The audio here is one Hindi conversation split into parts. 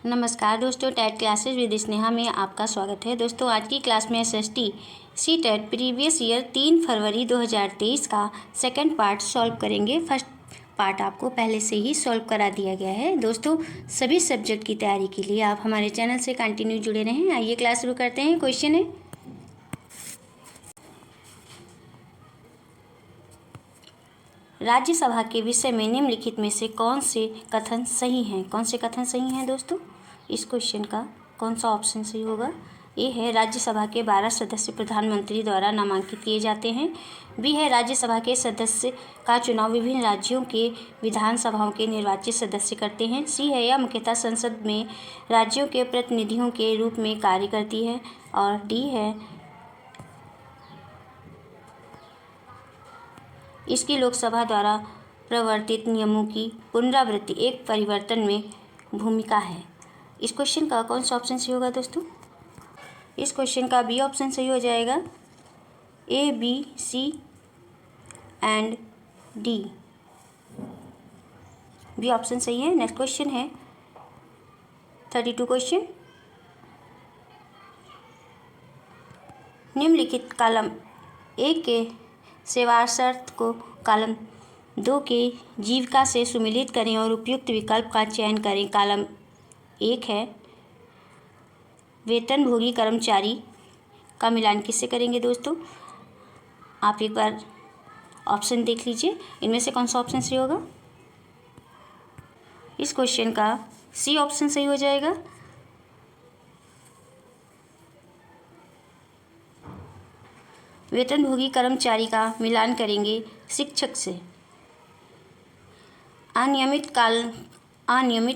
नमस्कार दोस्तों, टेट क्लासेज विद स्नेहा में आपका स्वागत है। दोस्तों आज की क्लास में एसएसटी सीटेट प्रीवियस ईयर 3 फरवरी 2023 का सेकंड पार्ट सॉल्व करेंगे। फर्स्ट पार्ट आपको पहले से ही सॉल्व करा दिया गया है। दोस्तों सभी सब्जेक्ट की तैयारी के लिए आप हमारे चैनल से कंटिन्यू जुड़े रहें। आइए क्लास शुरू करते हैं। क्वेश्चन है, राज्यसभा के विषय में निम्नलिखित में से कौन से कथन सही हैं? कौन से कथन सही हैं दोस्तों? इस क्वेश्चन का कौन सा ऑप्शन सही होगा? ए है, राज्यसभा के 12 सदस्य प्रधानमंत्री द्वारा नामांकित किए जाते हैं। बी है, राज्यसभा के सदस्य का चुनाव विभिन्न राज्यों के विधानसभाओं के निर्वाचित सदस्य करते हैं। सी है, यह मुख्यतः संसद में राज्यों के प्रतिनिधियों के रूप में कार्य करती है। और डी है, इसकी लोकसभा द्वारा प्रवर्तित नियमों की पुनरावृत्ति एक परिवर्तन में भूमिका है। इस क्वेश्चन का कौन सा ऑप्शन सही होगा दोस्तों? इस क्वेश्चन का बी ऑप्शन सही हो जाएगा। A, B, C and D, B option सही है। नेक्स्ट क्वेश्चन है 32 क्वेश्चन। निम्नलिखित कॉलम 1 के सेवाशर्त को कॉलम 2 के जीविका से सुमेलित करें और उपयुक्त विकल्प का चयन करें। कॉलम 1 है, वेतनभोगी कर्मचारी का मिलान किससे करेंगे दोस्तों? आप एक बार ऑप्शन देख लीजिए, इनमें से कौन सा ऑप्शन सही होगा? इस क्वेश्चन का सी ऑप्शन सही हो जाएगा। वेतनभोगी कर्मचारी का मिलान करेंगे शिक्षक से। अनियमित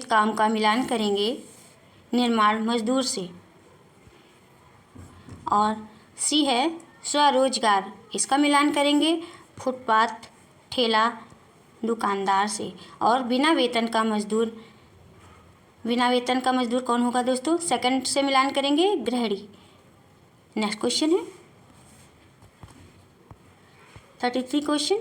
काम का मिलान करेंगे निर्माण मजदूर से। और सी है, स्वरोजगार, इसका मिलान करेंगे फुटपाथ ठेला दुकानदार से। और बिना वेतन का मजदूर कौन होगा दोस्तों? सेकंड से मिलान करेंगे गृहिणी। नेक्स्ट क्वेश्चन है 33 क्वेश्चन।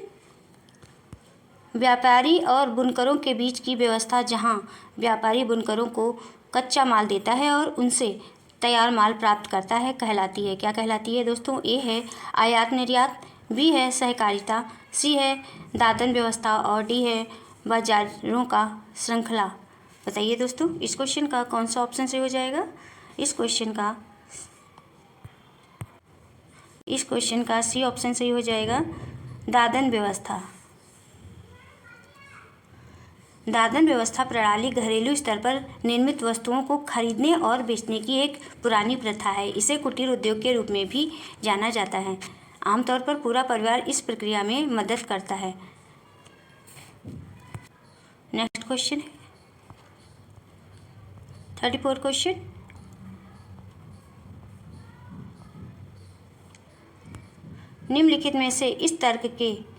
व्यापारी और बुनकरों के बीच की व्यवस्था जहां व्यापारी बुनकरों को कच्चा माल देता है और उनसे तैयार माल प्राप्त करता है कहलाती है। क्या कहलाती है दोस्तों? ए है, आयात निर्यात। बी है, सहकारिता। सी है, दादन व्यवस्था। और डी है, बाजारों का श्रृंखला। बताइए दोस्तों, इस क्वेश्चन का कौन सा ऑप्शन सही हो जाएगा? इस क्वेश्चन का सी ऑप्शन सही हो जाएगा, दादन व्यवस्था। दादन व्यवस्था प्रणाली घरेलू स्तर पर निर्मित वस्तुओं को खरीदने और बेचने की एक पुरानी प्रथा है। इसे कुटीर उद्योग के रूप में भी जाना जाता है। आमतौर पर पूरा परिवार इस प्रक्रिया में मदद करता है। नेक्स्ट क्वेश्चन है 34 क्वेश्चन। निम्नलिखित में से इस तर्क के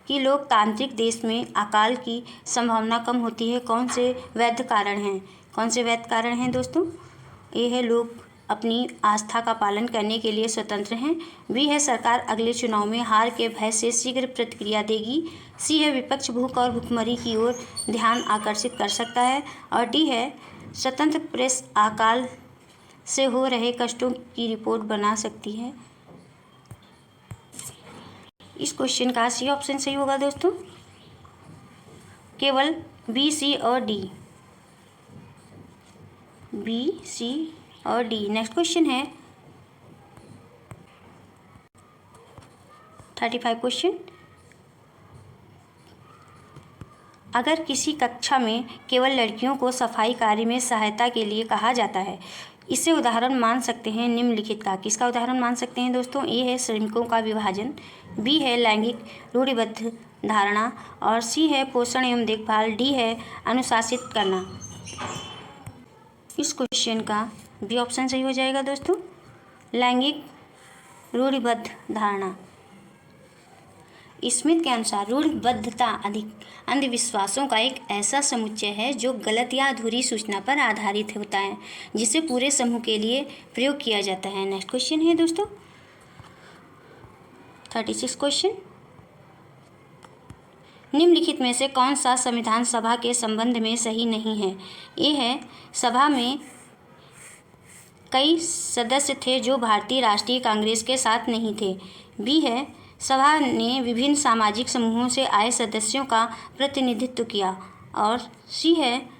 कि लोकतांत्रिक देश में अकाल की संभावना कम होती है कौन से वैध कारण हैं? कौन से वैध कारण हैं दोस्तों? ए है, लोग अपनी आस्था का पालन करने के लिए स्वतंत्र हैं। बी है, सरकार अगले चुनाव में हार के भय से शीघ्र प्रतिक्रिया देगी। सी है, विपक्ष भूख और भुखमरी की ओर ध्यान आकर्षित कर सकता है। और डी है, स्वतंत्र प्रेस अकाल से हो रहे कष्टों की रिपोर्ट बना सकती है। इस क्वेश्चन का सी ऑप्शन सही होगा दोस्तों। केवल बी, सी और डी। बी, सी और डी। नेक्स्ट क्वेश्चन है 35 क्वेश्चन। अगर किसी कक्षा में केवल लड़कियों को सफाई कार्य में सहायता के लिए कहा जाता है, इसे उदाहरण मान सकते हैं निम्नलिखित का। किसका उदाहरण मान सकते हैं दोस्तों? ए है, श्रमिकों का विभाजन। बी है, लैंगिक रूढ़िबद्ध धारणा। और सी है, पोषण एवं देखभाल। डी है, अनुशासित करना। इस क्वेश्चन का बी ऑप्शन सही हो जाएगा दोस्तों, लैंगिक रूढ़िबद्ध धारणा। स्मिथ के अनुसार रूढ़िबद्धता अंधविश्वासों का एक ऐसा समुच्चय है जो गलत या अधूरी सूचना पर आधारित होता है, जिसे पूरे समूह के लिए प्रयोग किया जाता है। नेक्स्ट क्वेश्चन है दोस्तों 36 क्वेश्चन। निम्नलिखित में से कौन सा संविधान सभा के संबंध में सही नहीं है? ए है, सभा में कई सदस्य थे जो भारतीय राष्ट्रीय कांग्रेस के साथ नहीं थे। बी है, सभा ने विभिन्न सामाजिक समूहों से आए सदस्यों का प्रतिनिधित्व किया। और सी है,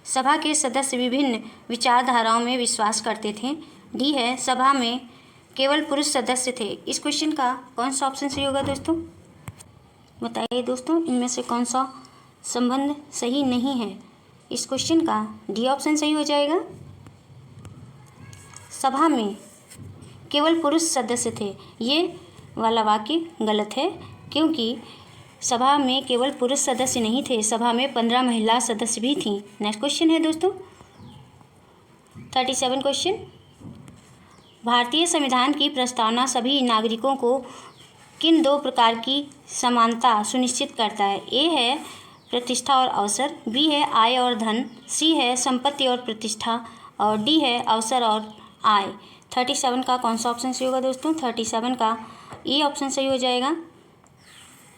सभा के सदस्य विभिन्न विचारधाराओं में विश्वास करते थे। डी है, सभा में केवल पुरुष सदस्य थे। इस क्वेश्चन का कौन सा ऑप्शन सही होगा दोस्तों? बताइए दोस्तों, इनमें से कौन सा संबंध सही नहीं है? इस क्वेश्चन का डी ऑप्शन सही हो जाएगा। सभा में केवल पुरुष सदस्य थे, ये वाला वाक्य गलत है, क्योंकि सभा में केवल पुरुष सदस्य नहीं थे, सभा में 15 महिला सदस्य भी थीं। नेक्स्ट क्वेश्चन है दोस्तों 37 क्वेश्चन। भारतीय संविधान की प्रस्तावना सभी नागरिकों को किन दो प्रकार की समानता सुनिश्चित करता है? ए है, प्रतिष्ठा और अवसर। बी है, आय और धन। सी है, संपत्ति और प्रतिष्ठा। और डी है, अवसर और आय। 37 का कौन सा ऑप्शन सही होगा दोस्तों? 37 का ए ऑप्शन सही हो जाएगा,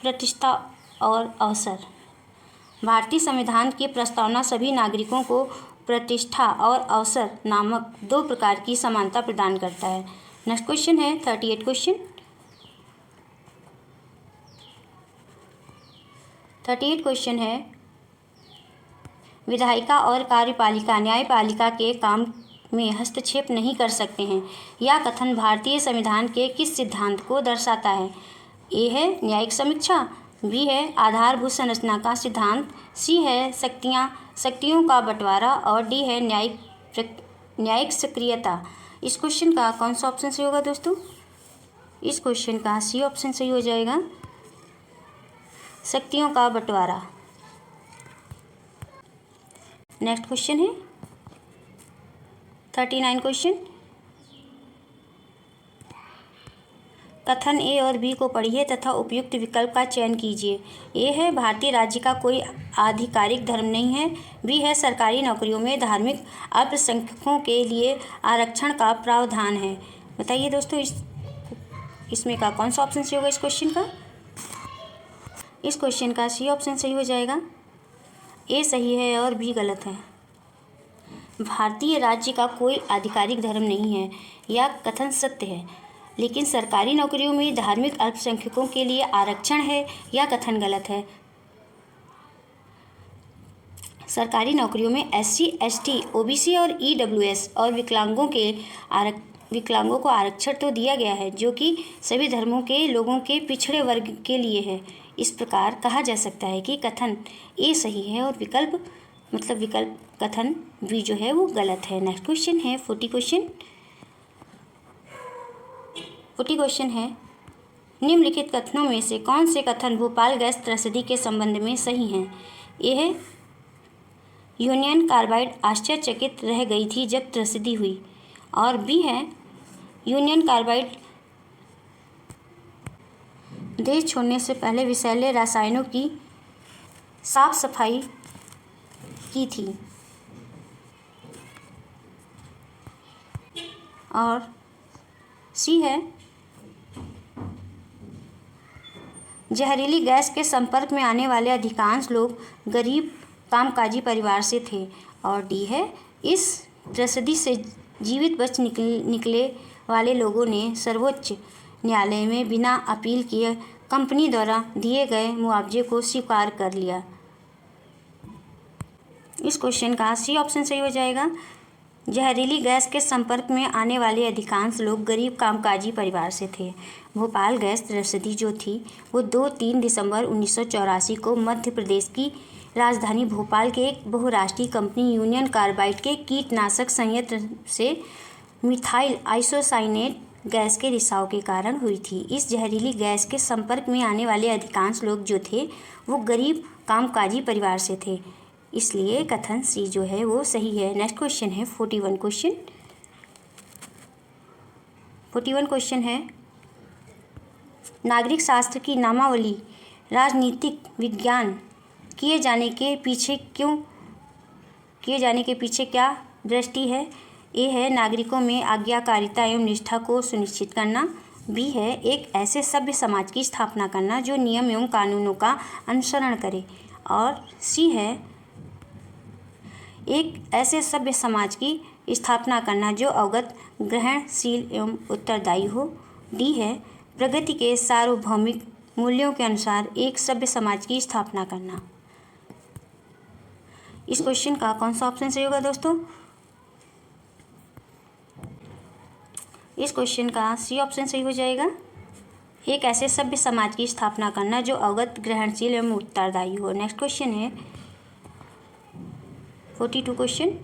प्रतिष्ठा और अवसर। भारतीय संविधान की प्रस्तावना सभी नागरिकों को प्रतिष्ठा और अवसर नामक दो प्रकार की समानता प्रदान करता है। नेक्स्ट क्वेश्चन है 38 क्वेश्चन। 38 क्वेश्चन है, विधायिका और कार्यपालिका न्यायपालिका के काम में हस्तक्षेप नहीं कर सकते हैं, यह कथन भारतीय संविधान के किस सिद्धांत को दर्शाता है? ए है, न्यायिक समीक्षा। बी है, आधारभूत संरचना का सिद्धांत। सी है, शक्तियों का बंटवारा। और डी है, न्यायिक सक्रियता। इस क्वेश्चन का कौन सा ऑप्शन सही होगा दोस्तों? इस क्वेश्चन का सी ऑप्शन सही हो जाएगा, शक्तियों का बंटवारा। नेक्स्ट क्वेश्चन है 39 क्वेश्चन। कथन ए और बी को पढ़िए तथा उपयुक्त विकल्प का चयन कीजिए। ए है, भारतीय राज्य का कोई आधिकारिक धर्म नहीं है। बी है, सरकारी नौकरियों में धार्मिक अल्पसंख्यकों के लिए आरक्षण का प्रावधान है। बताइए दोस्तों, इसमें का कौन सा ऑप्शन सही होगा? इस क्वेश्चन का इस क्वेश्चन का सी ऑप्शन सही हो जाएगा। ए सही है और बी गलत है। भारतीय राज्य का कोई आधिकारिक धर्म नहीं है, यह कथन सत्य है, लेकिन सरकारी नौकरियों में धार्मिक अल्पसंख्यकों के लिए आरक्षण है, यह कथन गलत है। सरकारी नौकरियों में SC, ST, OBC और EWS और विकलांगों को आरक्षण तो दिया गया है, जो कि सभी धर्मों के लोगों के पिछड़े वर्ग के लिए है। इस प्रकार कहा जा सकता है कि कथन ए सही है और विकल्प कथन बी जो है वो गलत है। नेक्स्ट क्वेश्चन है 40 क्वेश्चन। 40 क्वेश्चन है, निम्नलिखित कथनों में से कौन से कथन भोपाल गैस त्रसदी के संबंध में सही हैं? ए है, यूनियन कार्बाइड आश्चर्यचकित रह गई थी जब त्रसदी हुई। और बी है, यूनियन कार्बाइड देश छोड़ने से पहले विषैले रसायनों की साफ सफाई की थी। और सी है, जहरीली गैस के संपर्क में आने वाले अधिकांश लोग गरीब कामकाजी परिवार से थे। और डी है, इस त्रसदी से जीवित बच निकले वाले लोगों ने सर्वोच्च न्यायालय में बिना अपील किए कंपनी द्वारा दिए गए मुआवजे को स्वीकार कर लिया। इस क्वेश्चन का सी ऑप्शन सही हो जाएगा। जहरीली गैस के संपर्क में आने वाले अधिकांश लोग गरीब कामकाजी परिवार से थे। भोपाल गैस त्रसदी जो थी वो 2-3 दिसंबर 1984 को मध्य प्रदेश की राजधानी भोपाल के एक बहुराष्ट्रीय कंपनी यूनियन कार्बाइड के कीटनाशक संयंत्र से मिथाइल आइसोसाइनेट गैस के रिसाव के कारण हुई थी। इस जहरीली गैस के संपर्क में आने वाले अधिकांश लोग जो थे वो गरीब कामकाजी परिवार से थे, इसलिए कथन सी जो है वो सही है। नेक्स्ट क्वेश्चन है 41 क्वेश्चन। 41 क्वेश्चन है, नागरिक शास्त्र की नामावली राजनीतिक विज्ञान किए जाने के पीछे क्या दृष्टि है? ए है, नागरिकों में आज्ञाकारिता एवं निष्ठा को सुनिश्चित करना। बी है एक ऐसे सभ्य समाज की स्थापना करना जो नियम एवं कानूनों का अनुसरण करे। और सी है एक ऐसे सभ्य समाज की स्थापना करना जो अवगत, ग्रहणशील एवं उत्तरदायी हो। डी है प्रगति के सार्वभौमिक मूल्यों के अनुसार एक सभ्य समाज की स्थापना करना। इस क्वेश्चन का कौन सा ऑप्शन सही होगा दोस्तों? इस क्वेश्चन का सी ऑप्शन सही हो जाएगा। एक ऐसे सभ्य समाज की स्थापना करना जो अवगत, ग्रहणशील एवं उत्तरदायी हो। नेक्स्ट क्वेश्चन है 42 क्वेश्चन।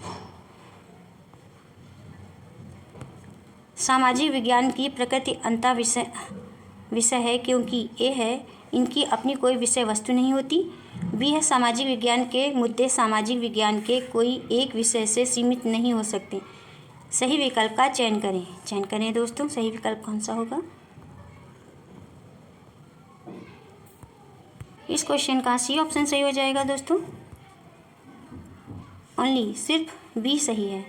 सामाजिक विज्ञान की प्रकृति अंतः विषय है क्योंकि ए है इनकी अपनी कोई विषय वस्तु नहीं होती। बी है सामाजिक विज्ञान के मुद्दे सामाजिक विज्ञान के कोई एक विषय से सीमित नहीं हो सकते। सही विकल्प का चयन करें दोस्तों। सही विकल्प कौन सा होगा? इस क्वेश्चन का सी ऑप्शन सही हो जाएगा दोस्तों। ओनली सिर्फ बी सही है।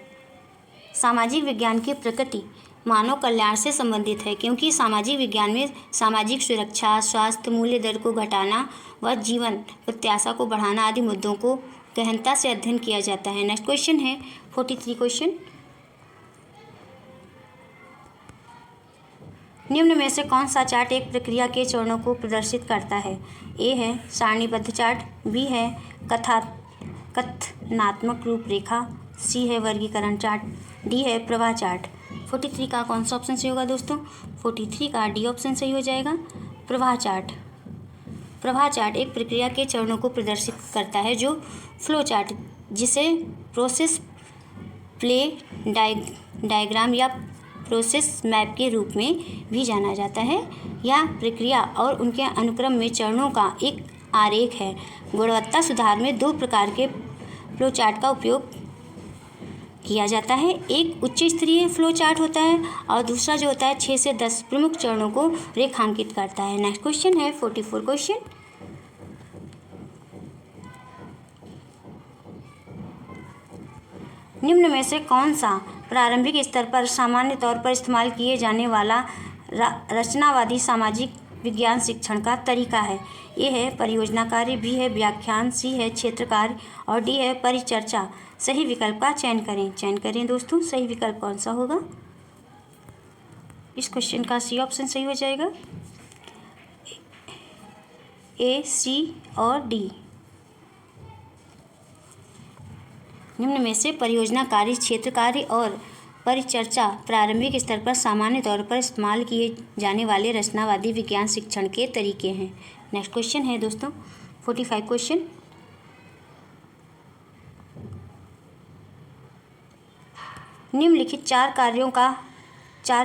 सामाजिक विज्ञान की प्रकृति मानव कल्याण से संबंधित है क्योंकि सामाजिक विज्ञान में सामाजिक सुरक्षा, स्वास्थ्य, मूल्य दर को घटाना व जीवन प्रत्याशा को बढ़ाना आदि मुद्दों को गहनता से अध्ययन किया जाता है। नेक्स्ट क्वेश्चन है 43 क्वेश्चन। निम्न में से कौन सा चार्ट एक प्रक्रिया के चरणों को प्रदर्शित करता है? ए है सारणीबद्ध चार्ट, बी है कथनात्मक रूपरेखा, सी है वर्गीकरण चार्ट, डी है प्रवाह चार्ट। 43 का कौन सा ऑप्शन सही होगा दोस्तों? 43 का डी ऑप्शन सही हो जाएगा। प्रवाह चार्ट एक प्रक्रिया के चरणों को प्रदर्शित करता है जो फ्लो चार्ट, जिसे प्रोसेस फ्लो डायग्राम या प्रोसेस मैप के रूप में भी जाना जाता है, या प्रक्रिया और उनके अनुक्रम में चरणों का एक आरेख है। गुणवत्ता सुधार में दो प्रकार के फ्लो चार्ट का उपयोग किया जाता है। एक उच्च स्तरीय फ्लो चार्ट होता है और दूसरा जो होता है 6 से 10 प्रमुख चरणों को रेखांकित करता है। नेक्स्ट क्वेश्चन है 44 क्वेश्चन। निम्न में से कौन सा प्रारंभिक स्तर पर सामान्य तौर पर इस्तेमाल किए जाने वाला रचनावादी सामाजिक विज्ञान शिक्षण का तरीका है? ए है परियोजना कार्य, बी है व्याख्यान, सी है क्षेत्र कार्य और डी है परिचर्चा। सही विकल्प का चयन करें दोस्तों। सही विकल्प कौन सा होगा? इस क्वेश्चन का सी ऑप्शन सही हो जाएगा। ए, सी और डी। निम्न में से परियोजना कार्य, क्षेत्र कार्य और परिचर्चा प्रारंभिक स्तर पर सामान्य तौर पर इस्तेमाल किए जाने वाले रचनावादी विज्ञान शिक्षण के तरीके हैं। नेक्स्ट क्वेश्चन है दोस्तों 45 क्वेश्चन। निम्नलिखित चार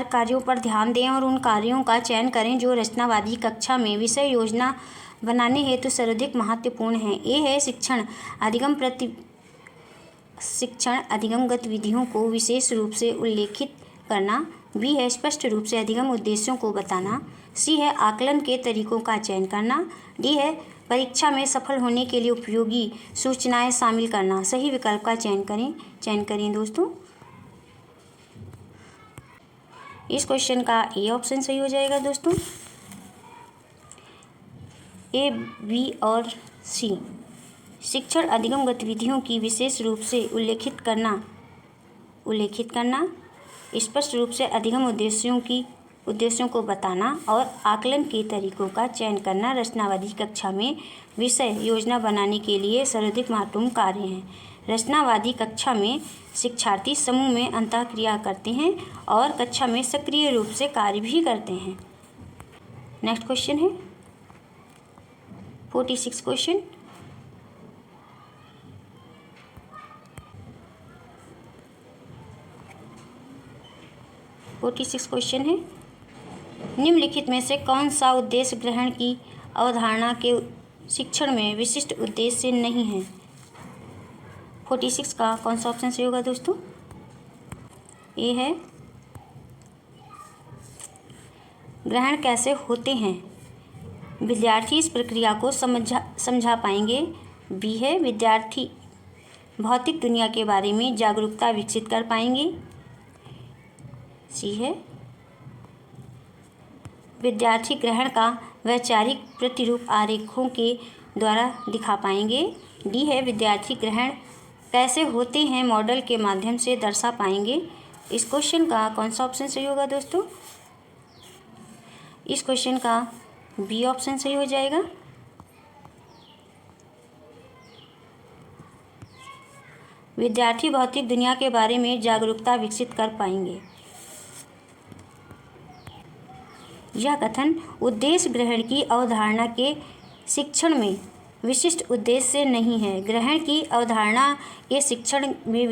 कार्यों पर ध्यान दें और उन कार्यों का चयन करें जो रचनावादी कक्षा में विषय योजना बनाने हेतु सर्वाधिक महत्वपूर्ण है। ए है शिक्षण अधिगम गतिविधियों को विशेष रूप से उल्लेखित करना, बी है स्पष्ट रूप से अधिगम उद्देश्यों को बताना, सी है आकलन के तरीकों का चयन करना, डी है परीक्षा में सफल होने के लिए उपयोगी सूचनाएं शामिल करना। सही विकल्प का चयन करें दोस्तों। इस क्वेश्चन का ए ऑप्शन सही हो जाएगा दोस्तों। ए, बी और सी। शिक्षण अधिगम गतिविधियों की विशेष रूप से उल्लेखित करना, स्पष्ट रूप से अधिगम उद्देश्यों को बताना और आकलन के तरीकों का चयन करना रचनावादी कक्षा में विषय योजना बनाने के लिए सर्वाधिक महत्वपूर्ण कार्य हैं। रचनावादी कक्षा में शिक्षार्थी समूह में अंतःक्रिया करते हैं और कक्षा में सक्रिय रूप से कार्य भी करते हैं। नेक्स्ट क्वेश्चन है 46 क्वेश्चन। क्वेश्चन है निम्नलिखित में से कौन सा उद्देश्य ग्रहण की अवधारणा के शिक्षण में विशिष्ट उद्देश्य नहीं है? 46 का कौन सा ऑप्शन सही होगा दोस्तों? ए है ग्रहण कैसे होते हैं, विद्यार्थी इस प्रक्रिया को समझा पाएंगे। बी है विद्यार्थी भौतिक दुनिया के बारे में जागरूकता विकसित कर पाएंगे। सी है विद्यार्थी ग्रहण का वैचारिक प्रतिरूप आरेखों के द्वारा दिखा पाएंगे। डी है विद्यार्थी ग्रहण कैसे होते हैं मॉडल के माध्यम से दर्शा पाएंगे। इस क्वेश्चन का कौन सा ऑप्शन सही होगा दोस्तों? इस क्वेश्चन का बी ऑप्शन सही हो जाएगा। विद्यार्थी भौतिक दुनिया के बारे में जागरूकता विकसित कर पाएंगे। यह कथन उद्देश्य ग्रहण की अवधारणा के शिक्षण में विशिष्ट उद्देश्य नहीं है। ग्रहण की अवधारणा के शिक्षण में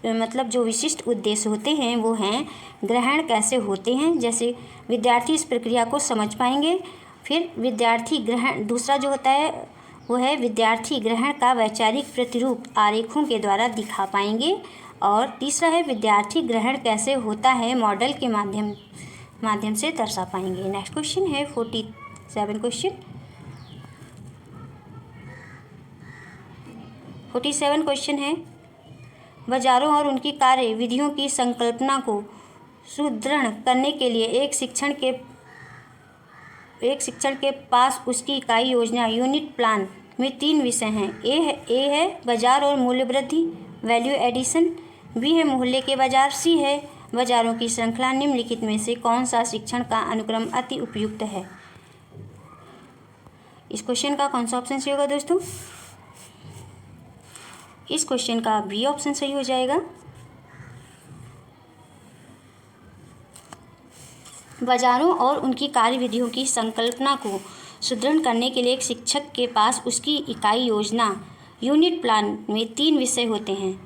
मतलब जो विशिष्ट उद्देश्य होते हैं वो हैं ग्रहण कैसे होते हैं, जैसे विद्यार्थी इस प्रक्रिया को समझ पाएंगे। फिर विद्यार्थी ग्रहण, दूसरा जो होता है वो है विद्यार्थी ग्रहण का वैचारिक प्रतिरूप आरेखों के द्वारा दिखा पाएंगे। और तीसरा है विद्यार्थी ग्रहण कैसे होता है मॉडल के माध्यम से दर्शा पाएंगे। नेक्स्ट क्वेश्चन है 47 क्वेश्चन। 47 क्वेश्चन है बाजारों और उनकी कार्य विधियों की संकल्पना को सुदृढ़ करने के लिए एक शिक्षण के पास उसकी इकाई योजना यूनिट प्लान में 3 विषय हैं। ए है बाजार और मूल्य वृद्धि वैल्यू एडिशन, बी है मोहल्ले के बाजार, सी है बाजारों की श्रृंखला। निम्नलिखित में से कौन सा शिक्षण का अनुक्रम अति उपयुक्त है? इस क्वेश्चन का कौन सा ऑप्शन सही होगा दोस्तों? इस क्वेश्चन का बी ऑप्शन सही हो जाएगा। बाजारों और उनकी कार्यविधियों की संकल्पना को सुदृढ़ करने के लिए एक शिक्षक के पास उसकी इकाई योजना यूनिट प्लान में 3 विषय होते हैं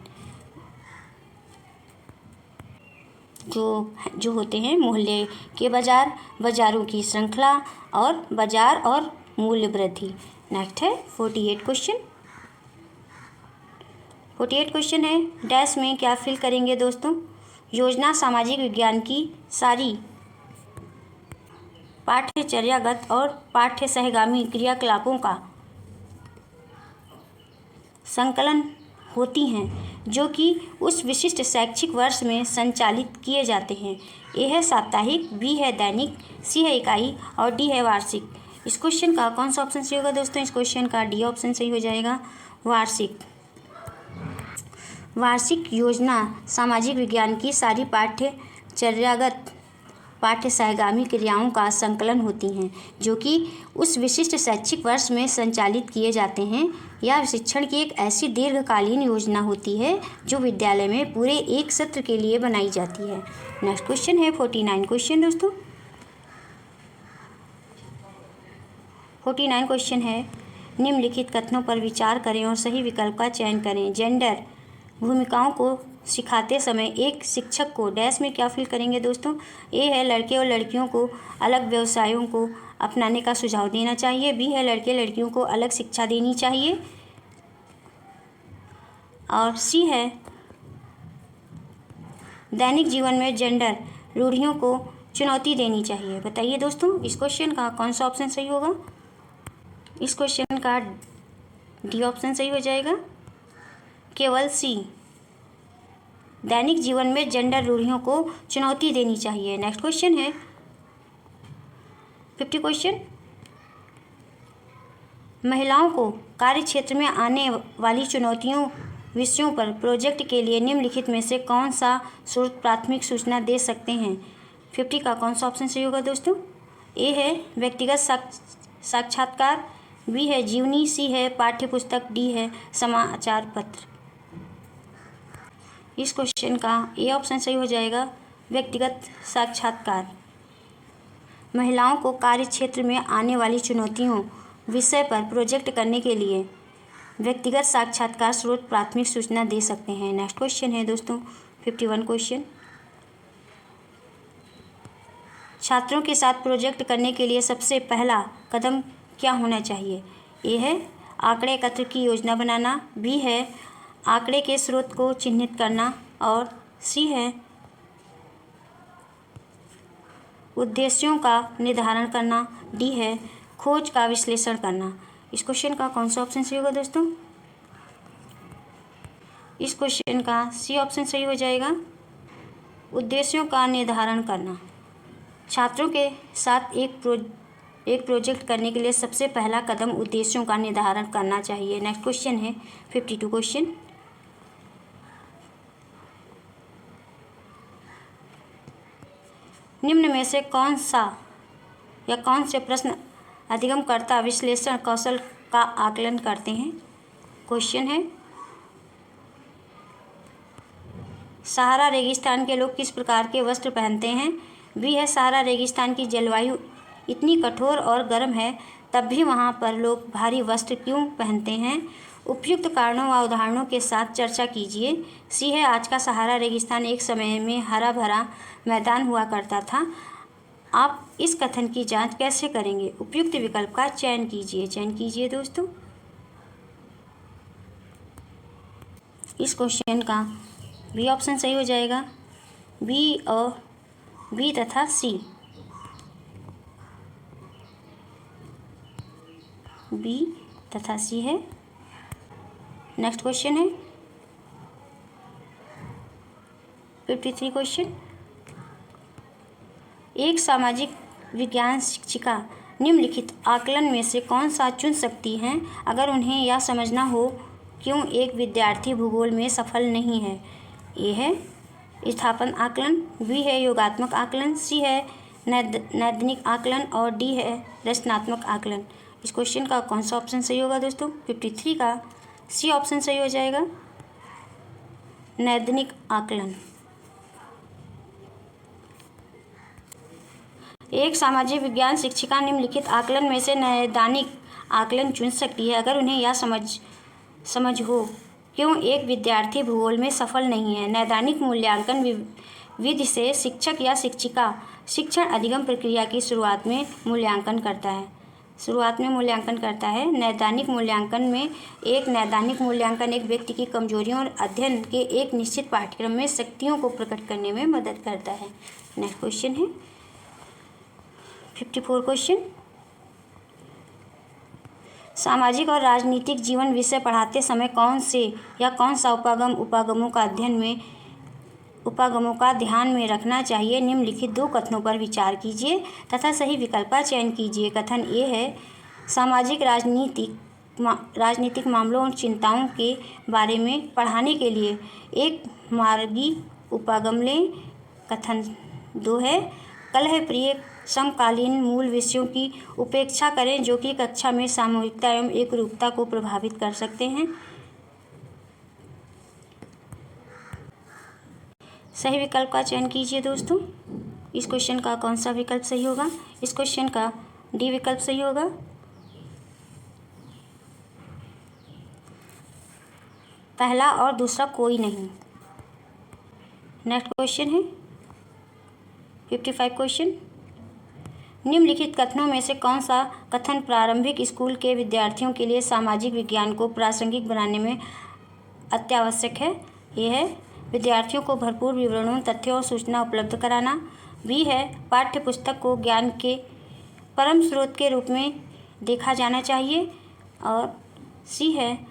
जो होते हैं मोहल्ले के बाजार, बाजारों की श्रृंखला और बाजार और मूल्य वृद्धि। नेक्स्ट है 48 क्वेश्चन। 48 क्वेश्चन है डैश में क्या फिल करेंगे दोस्तों? योजना सामाजिक विज्ञान की सारी पाठ्यचर्यागत और पाठ्य सहगामी क्रियाकलापों का संकलन होती हैं जो कि उस विशिष्ट शैक्षिक वर्ष में संचालित किए जाते हैं। ए है साप्ताहिक, बी है दैनिक, सी है इकाई और डी है वार्षिक। इस क्वेश्चन का कौन सा ऑप्शन सही होगा दोस्तों? इस क्वेश्चन का डी ऑप्शन सही हो जाएगा, वार्षिक। वार्षिक योजना सामाजिक विज्ञान की सारी पाठ्यचर्यागत पाठ्य सहगामी क्रियाओं का संकलन होती हैं जो कि उस विशिष्ट शैक्षिक वर्ष में संचालित किए जाते हैं। यह शिक्षण की एक ऐसी दीर्घकालीन योजना होती है जो विद्यालय में पूरे एक सत्र के लिए बनाई जाती है। नेक्स्ट क्वेश्चन है 49 क्वेश्चन दोस्तों। 49 क्वेश्चन है निम्नलिखित कथनों पर विचार करें और सही विकल्प का चयन करें। जेंडर भूमिकाओं को सिखाते समय एक शिक्षक को डैश में क्या फिल करेंगे दोस्तों? ए है लड़के और लड़कियों को अलग व्यवसायों को अपनाने का सुझाव देना चाहिए, बी है लड़के लड़कियों को अलग शिक्षा देनी चाहिए और सी है दैनिक जीवन में जेंडर रूढ़ियों को चुनौती देनी चाहिए। बताइए दोस्तों इस क्वेश्चन का कौन सा ऑप्शन सही होगा? इस क्वेश्चन का डी ऑप्शन सही हो जाएगा, केवल सी दैनिक जीवन में जेंडर रूढ़ियों को चुनौती देनी चाहिए। नेक्स्ट क्वेश्चन है 50 क्वेश्चन। महिलाओं को कार्य क्षेत्र में आने वाली चुनौतियों विषयों पर प्रोजेक्ट के लिए निम्नलिखित में से कौन सा स्रोत प्राथमिक सूचना दे सकते हैं? 50 का कौन सा ऑप्शन सही होगा दोस्तों? ए है व्यक्तिगत साक्षात्कार, बी है जीवनी, सी है पाठ्यपुस्तक, डी है समाचार पत्र। इस क्वेश्चन का ए ऑप्शन सही हो जाएगा, व्यक्तिगत साक्षात्कार। महिलाओं को कार्य क्षेत्र में आने वाली चुनौतियों विषय पर प्रोजेक्ट करने के लिए व्यक्तिगत साक्षात्कार स्रोत प्राथमिक सूचना दे सकते हैं। नेक्स्ट क्वेश्चन है दोस्तों 51 क्वेश्चन। छात्रों के साथ प्रोजेक्ट करने के लिए सबसे पहला कदम क्या होना चाहिए? ए है आंकड़े एकत्र की योजना बनाना, बी है आंकड़े के स्रोत को चिन्हित करना और सी है उद्देश्यों का निर्धारण करना, डी है खोज का विश्लेषण करना। इस क्वेश्चन का कौन सा ऑप्शन सही होगा दोस्तों? इस क्वेश्चन का सी ऑप्शन सही हो जाएगा, उद्देश्यों का निर्धारण करना। छात्रों के साथ एक प्रोजेक्ट करने के लिए सबसे पहला कदम उद्देश्यों का निर्धारण करना चाहिए। नेक्स्ट क्वेश्चन है 52 क्वेश्चन। निम्न में से कौन से प्रश्न अधिगमकर्ता विश्लेषण कौशल का आकलन करते हैं? क्वेश्चन है, सहारा रेगिस्तान के लोग किस प्रकार के वस्त्र पहनते हैं? बी है, सहारा रेगिस्तान की जलवायु इतनी कठोर और गर्म है, तब भी वहाँ पर लोग भारी वस्त्र क्यों पहनते हैं? उपयुक्त कारणों व उदाहरणों के साथ चर्चा कीजिए। सी है, आज का सहारा रेगिस्तान एक समय में हरा भरा मैदान हुआ करता था। आप इस कथन की जांच कैसे करेंगे? उपयुक्त विकल्प का चयन कीजिए दोस्तों। इस क्वेश्चन का बी ऑप्शन सही हो जाएगा। बी तथा सी। बी तथा सी है। नेक्स्ट क्वेश्चन है 53 क्वेश्चन। एक सामाजिक विज्ञान शिक्षिका निम्नलिखित आकलन में से कौन सा चुन सकती हैं अगर उन्हें यह समझना हो क्यों एक विद्यार्थी भूगोल में सफल नहीं है? ए है स्थापन आकलन, बी है योगात्मक आकलन, सी है नैदानिक आकलन और डी है रचनात्मक आकलन। इस क्वेश्चन का कौन सा ऑप्शन सही होगा दोस्तों? 53 का सी ऑप्शन सही हो जाएगा, नैदानिक आकलन। एक सामाजिक विज्ञान शिक्षिका निम्नलिखित आकलन में से नैदानिक आकलन चुन सकती है अगर उन्हें यह समझ हो क्यों एक विद्यार्थी भूगोल में सफल नहीं है। नैदानिक मूल्यांकन विधि से शिक्षक या शिक्षिका शिक्षण अधिगम प्रक्रिया की शुरुआत में मूल्यांकन करता है। नैदानिक मूल्यांकन एक व्यक्ति की कमजोरियों और अध्ययन के एक निश्चित पाठ्यक्रम में शक्तियों को प्रकट करने में मदद करता है। नेक्स्ट क्वेश्चन है 54 क्वेश्चन। सामाजिक और राजनीतिक जीवन विषय पढ़ाते समय कौन सा उपागमों का ध्यान में रखना चाहिए? निम्नलिखित दो कथनों पर विचार कीजिए तथा सही विकल्प का चयन कीजिए। कथन ए है, सामाजिक राजनीतिक मामलों और चिंताओं के बारे में पढ़ाने के लिए एक मार्गी उपागम लें। कथन 2 है, कलह प्रिय समकालीन मूल विषयों की उपेक्षा करें जो कि कक्षा में सामूहिकता एवं एकरूपता को प्रभावित कर सकते हैं। सही विकल्प का चयन कीजिए दोस्तों। इस क्वेश्चन का कौन सा विकल्प सही होगा? इस क्वेश्चन का डी विकल्प सही होगा। पहला और दूसरा कोई नहीं। नेक्स्ट क्वेश्चन है 55 क्वेश्चन। निम्नलिखित कथनों में से कौन सा कथन प्रारंभिक स्कूल के विद्यार्थियों के लिए सामाजिक विज्ञान को प्रासंगिक बनाने में अत्यावश्यक है? ये है, विद्यार्थियों को भरपूर विवरणों, तथ्यों और सूचना उपलब्ध कराना। बी है, पाठ्य पुस्तक को ज्ञान के परम स्रोत के रूप में देखा जाना चाहिए। और सी है,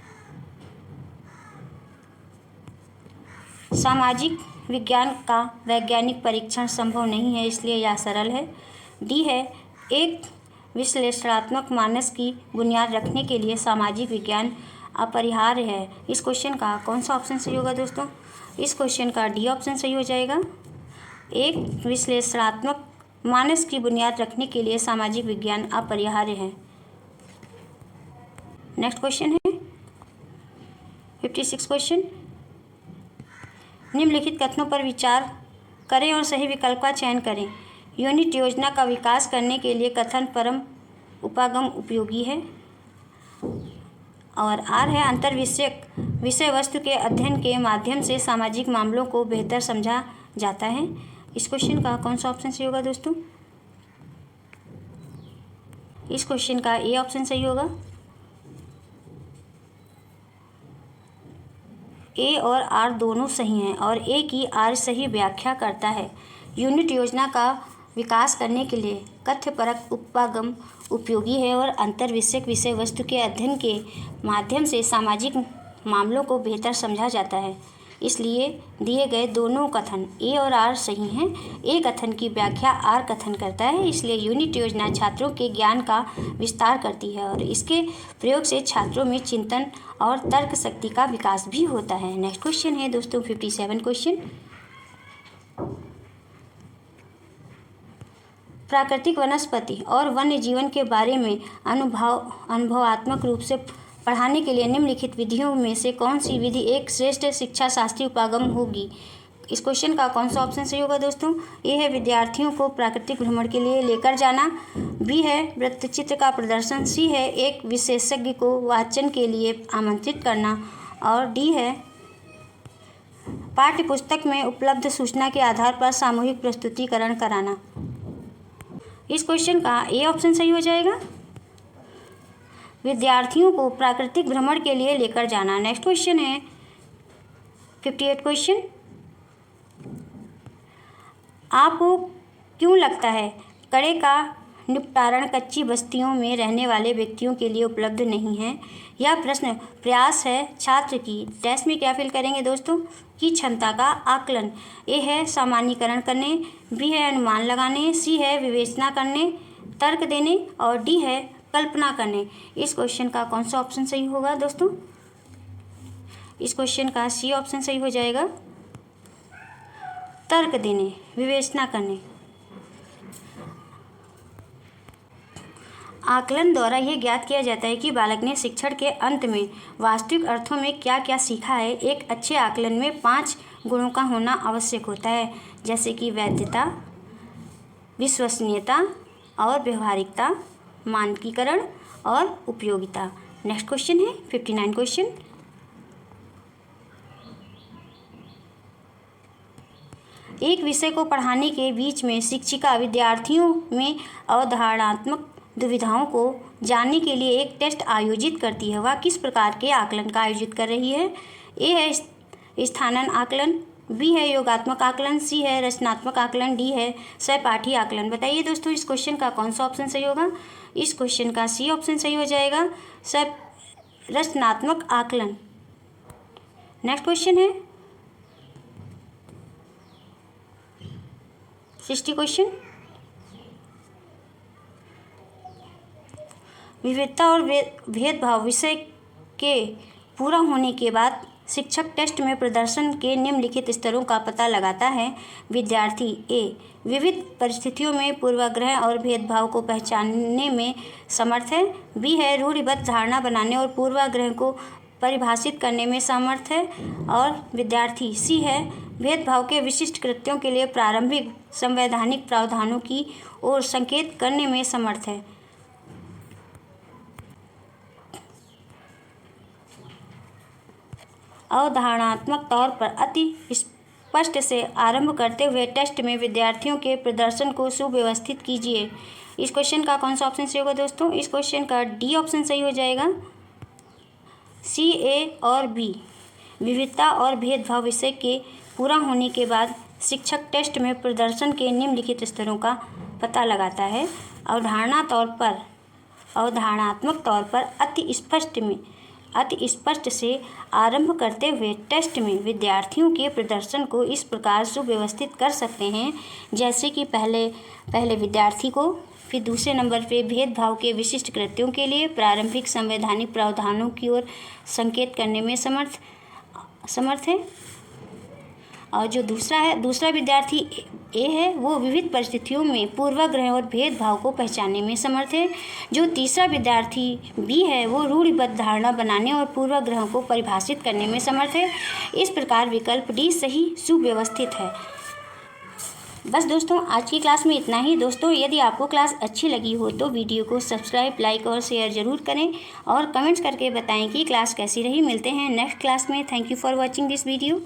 सामाजिक विज्ञान का वैज्ञानिक परीक्षण संभव नहीं है इसलिए यह सरल है। डी है, एक विश्लेषणात्मक मानस की बुनियाद रखने के लिए सामाजिक विज्ञान अपरिहार्य है। इस क्वेश्चन का कौन सा ऑप्शन सही होगा दोस्तों? इस क्वेश्चन का डी ऑप्शन सही हो जाएगा। एक विश्लेषणात्मक मानस की बुनियाद रखने के लिए सामाजिक विज्ञान अपरिहार्य है। नेक्स्ट क्वेश्चन है 56 क्वेश्चन। निम्नलिखित कथनों पर विचार करें और सही विकल्प का चयन करें। यूनिट योजना का विकास करने के लिए कथन परम उपागम उपयोगी है। और आर है, अंतर विषय वस्तु के अध्ययन के माध्यम से सामाजिक मामलों को बेहतर समझा जाता है। इस क्वेश्चन का कौन सा ऑप्शन सही होगा दोस्तों? इस क्वेश्चन का ए ऑप्शन सही होगा। ए और आर दोनों सही हैं और ए की आर सही व्याख्या करता है। यूनिट योजना का विकास करने के लिए कथ्यपरक उपागम उपयोगी है और अंतर विषय वस्तु के अध्ययन के माध्यम से सामाजिक मामलों को बेहतर समझा जाता है। इसलिए दिए गए दोनों कथन ए और आर सही हैं। ए कथन की व्याख्या आर कथन करता है, इसलिए यूनिट योजना छात्रों के ज्ञान का विस्तार करती है और इसके प्रयोग से छात्रों में चिंतन और तर्क शक्ति का विकास भी होता है। नेक्स्ट क्वेश्चन है दोस्तों 57 क्वेश्चन। प्राकृतिक वनस्पति और वन्य जीवन के बारे में अनुभवात्मक रूप से पढ़ाने के लिए निम्नलिखित विधियों में से कौन सी विधि एक श्रेष्ठ शिक्षा शास्त्रीय उपागम होगी? इस क्वेश्चन का कौन सा ऑप्शन सही होगा दोस्तों? ए है विद्यार्थियों को प्राकृतिक भ्रमण के लिए लेकर जाना, बी है वृत्तचित्र का प्रदर्शन, सी है एक विशेषज्ञ को वाचन के लिए आमंत्रित करना और डी है पाठ्य पुस्तक में उपलब्ध सूचना के आधार पर सामूहिक प्रस्तुतिकरण कराना। इस क्वेश्चन का ए ऑप्शन सही हो जाएगा, विद्यार्थियों को प्राकृतिक भ्रमण के लिए लेकर जाना। नेक्स्ट क्वेश्चन है 58 क्वेश्चन। आपको क्यों लगता है कड़े का निपटारण कच्ची बस्तियों में रहने वाले व्यक्तियों के लिए उपलब्ध नहीं है? यह प्रश्न प्रयास है छात्र की टेस्ट में क्या फिल करेंगे दोस्तों की क्षमता का आकलन। ए है सामान्यीकरण करने, बी है अनुमान लगाने, सी है विवेचना करने, तर्क देने और डी है कल्पना करने। इस क्वेश्चन का कौन सा ऑप्शन सही होगा दोस्तों? इस क्वेश्चन का सी ऑप्शन सही हो जाएगा, तर्क देने, विवेचना करने। आकलन द्वारा यह ज्ञात किया जाता है कि बालक ने शिक्षण के अंत में वास्तविक अर्थों में क्या क्या सीखा है। एक अच्छे आकलन में 5 गुणों का होना आवश्यक होता है, जैसे कि वैधता, विश्वसनीयता और व्यवहारिकता, मानकीकरण और उपयोगिता। नेक्स्ट क्वेश्चन है 59 क्वेश्चन। एक विषय को पढ़ाने के बीच में शिक्षिका विद्यार्थियों में अवधारणात्मक दुविधाओं को जानने के लिए एक टेस्ट आयोजित करती है। वह किस प्रकार के आकलन का आयोजित कर रही है? ए है स्थानन आकलन, बी है योगात्मक आकलन, सी है रचनात्मक आकलन, डी है सहपाठी आकलन। बताइए दोस्तों इस क्वेश्चन का कौन सा ऑप्शन सही होगा? इस क्वेश्चन का सी ऑप्शन सही हो जाएगा, रचनात्मक आकलन। नेक्स्ट क्वेश्चन है 60 क्वेश्चन। विविधता और भेदभाव विषय के पूरा होने के बाद शिक्षक टेस्ट में प्रदर्शन के निम्नलिखित स्तरों का पता लगाता है। विद्यार्थी ए विविध परिस्थितियों में पूर्वाग्रह और भेदभाव को पहचानने में समर्थ है, बी है रूढ़िबद्ध धारणा बनाने और पूर्वाग्रह को परिभाषित करने में समर्थ है और विद्यार्थी सी है भेदभाव के विशिष्ट कृत्यों के लिए प्रारंभिक संवैधानिक प्रावधानों की ओर संकेत करने में समर्थ है। अवधारणात्मक तौर पर अति स्पष्ट से आरंभ करते हुए टेस्ट में विद्यार्थियों के प्रदर्शन को सुव्यवस्थित कीजिए। इस क्वेश्चन का कौन सा ऑप्शन सही होगा दोस्तों? इस क्वेश्चन का डी ऑप्शन सही हो जाएगा, सी ए और बी। विविधता और भेदभाव विषय के पूरा होने के बाद शिक्षक टेस्ट में प्रदर्शन के निम्नलिखित स्तरों का पता लगाता है। अवधारणात्मक तौर पर अति स्पष्ट से आरंभ करते हुए टेस्ट में विद्यार्थियों के प्रदर्शन को इस प्रकार सुव्यवस्थित कर सकते हैं, जैसे कि पहले विद्यार्थी को, फिर दूसरे नंबर पे भेदभाव के विशिष्ट कृत्यों के लिए प्रारंभिक संवैधानिक प्रावधानों की ओर संकेत करने में समर्थ है। और जो दूसरा विद्यार्थी ए है वो विविध परिस्थितियों में पूर्वाग्रह और भेदभाव को पहचानने में समर्थ है। जो तीसरा विद्यार्थी बी है वो रूढ़िबद्ध धारणा बनाने और पूर्वाग्रह को परिभाषित करने में समर्थ है। इस प्रकार विकल्प डी सही सुव्यवस्थित है। बस दोस्तों आज की क्लास में इतना ही। दोस्तों यदि आपको क्लास अच्छी लगी हो तो वीडियो को सब्सक्राइब, लाइक और शेयर ज़रूर करें और कमेंट्स करके बताएं कि क्लास कैसी रही। मिलते हैं नेक्स्ट क्लास में। Thank you for watching this video.